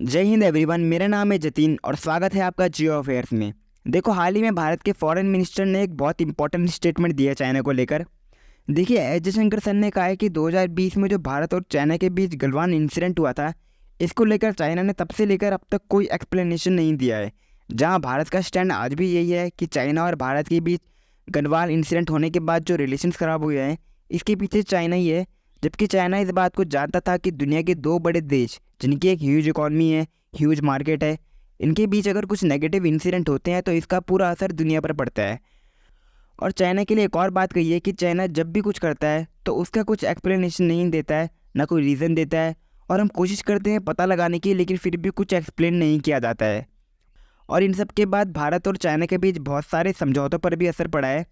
जय हिंद एवरीवन, मेरा नाम है जतिन और स्वागत है आपका जियो अफेयर्स में। देखो, हाल ही में भारत के फॉरेन मिनिस्टर ने एक बहुत इंपॉर्टेंट स्टेटमेंट दिया चाइना को लेकर। देखिए, एस जयशंकर सर ने कहा है कि 2020 में जो भारत और चाइना के बीच गलवान इंसिडेंट हुआ था, इसको लेकर चाइना ने तब से लेकर अब तक कोई एक्सप्लेनेशन नहीं दिया है। जहाँ भारत का स्टैंड आज भी यही है कि चाइना और भारत के बीच गलवान इंसिडेंट होने के बाद जो रिलेशंस ख़राब हुए हैं, इसके पीछे चाइना ही है। जबकि चाइना इस बात को जानता था कि दुनिया के दो बड़े देश जिनकी एक ह्यूज इकॉनमी है, ह्यूज मार्केट है, इनके बीच अगर कुछ नेगेटिव इंसिडेंट होते हैं तो इसका पूरा असर दुनिया पर पड़ता है। और चाइना के लिए एक और बात कही है कि चाइना जब भी कुछ करता है तो उसका कुछ एक्सप्लेनेशन नहीं देता है, ना कोई रीज़न देता है। और हम कोशिश करते हैं पता लगाने की, लेकिन फिर भी कुछ एक्सप्लेन नहीं किया जाता है। और इन सब के बाद भारत और चाइना के बीच बहुत सारे समझौतों पर भी असर पड़ा है।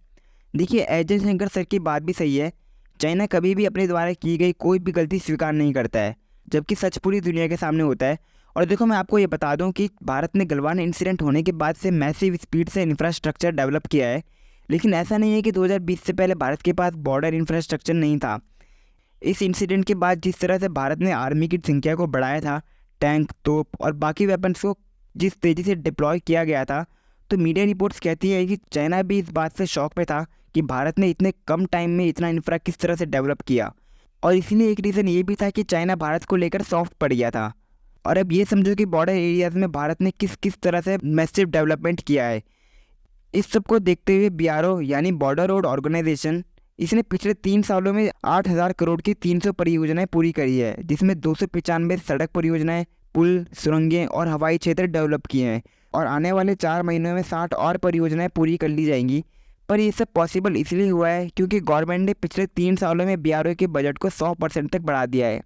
देखिए, एस जयशंकर सर की बात भी सही है। चाइना कभी भी अपने द्वारा की गई कोई भी गलती स्वीकार नहीं करता है, जबकि सच पूरी दुनिया के सामने होता है। और देखो, मैं आपको ये बता दूं कि भारत ने गलवान इंसिडेंट होने के बाद से मैसिव स्पीड से इंफ्रास्ट्रक्चर डेवलप किया है। लेकिन ऐसा नहीं है कि 2020 से पहले भारत के पास बॉर्डर इंफ्रास्ट्रक्चर नहीं था। इस इंसिडेंट के बाद जिस तरह से भारत ने आर्मी की संख्या को बढ़ाया था, टैंक, तोप और बाकी वेपन्स को जिस तेज़ी से डिप्लॉय किया गया था, तो मीडिया रिपोर्ट्स कहती है कि चाइना भी इस बात से शॉक में था कि भारत ने इतने कम टाइम में इतना इंफ्रा किस तरह से डेवलप किया। और इसीलिए एक रीज़न ये भी था कि चाइना भारत को लेकर सॉफ्ट पड़ गया था। और अब ये समझो कि बॉर्डर एरियाज़ में भारत ने किस किस तरह से मैसिव डेवलपमेंट किया है। इस सब को देखते हुए बीआरओ यानी बॉर्डर रोड ऑर्गेनाइजेशन, इसने पिछले 3 सालों में 8,000 करोड़ की 300 परियोजनाएं पूरी करी है, जिसमें 295 सड़क परियोजनाएं, पुल, सुरंगें और हवाई क्षेत्र डेवलप किए हैं। और आने वाले 4 महीनों में 60 और परियोजनाएं पूरी कर ली जाएंगी। पर ये सब पॉसिबल इसलिए हुआ है क्योंकि गवर्नमेंट ने पिछले 3 सालों में बीआरओ के बजट को 100% तक बढ़ा दिया है।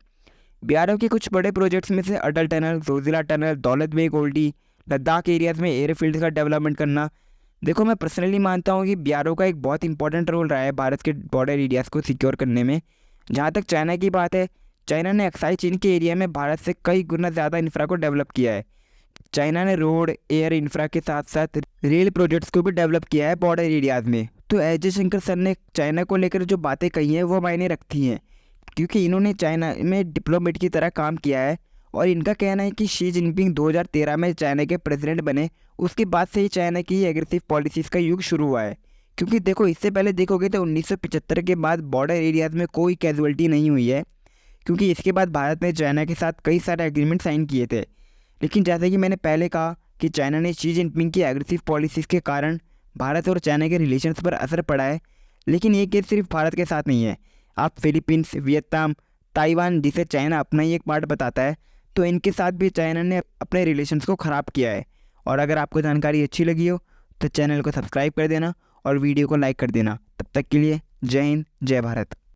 बीआरओ के कुछ बड़े प्रोजेक्ट्स में से अटल tunnel, Zoji La tunnel, Daulat Beg Oldi, Ladakh areas में एयरफील्ड का डेवलपमेंट करना। देखो, मैं पर्सनली मानता हूँ कि बीआरओ का एक बहुत इंपॉर्टेंट रोल रहा है भारत के बॉर्डर एरियाज़ को सिक्योर करने में। जहाँ तक चाइना की बात है, चाइना ने अक्साई चीन के एरिया में भारत से कई गुना ज़्यादा इंफ्रा को डेवलप किया है। चाइना ने रोड, एयर इंफ्रा के साथ साथ रेल प्रोजेक्ट्स को भी डेवलप किया है बॉर्डर एरियाज़ में। तो एस जयशंकर सर ने चाइना को लेकर जो बातें कही हैं वो मायने रखती हैं, क्योंकि इन्होंने चाइना में डिप्लोमेट की तरह काम किया है। और इनका कहना है कि शी जिनपिंग 2013 में चाइना के प्रेसिडेंट बने, उसके बाद से ही चाइना की एग्रेसिव पॉलिसीज़ का युग शुरू हुआ है। क्योंकि देखो, इससे पहले देखोगे तो 1975 के बाद बॉर्डर एरियाज़ में कोई कैजुअलिटी नहीं हुई है, क्योंकि इसके बाद भारत ने चाइना के साथ कई सारे एग्रीमेंट साइन किए थे। लेकिन जैसे कि मैंने पहले कहा कि चाइना ने शी जिनपिंग की एग्रेसिव पॉलिसीज़ के कारण भारत और चाइना के रिलेशंस पर असर पड़ा है। लेकिन ये केस सिर्फ भारत के साथ नहीं है। आप फिलीपींस, वियतनाम, ताइवान, जिसे चाइना अपना ही एक पार्ट बताता है, तो इनके साथ भी चाइना ने अपने रिलेशंस को ख़राब किया है। और अगर आपको जानकारी अच्छी लगी हो तो चैनल को सब्सक्राइब कर देना और वीडियो को लाइक कर देना। तब तक के लिए जय हिंद, जय भारत।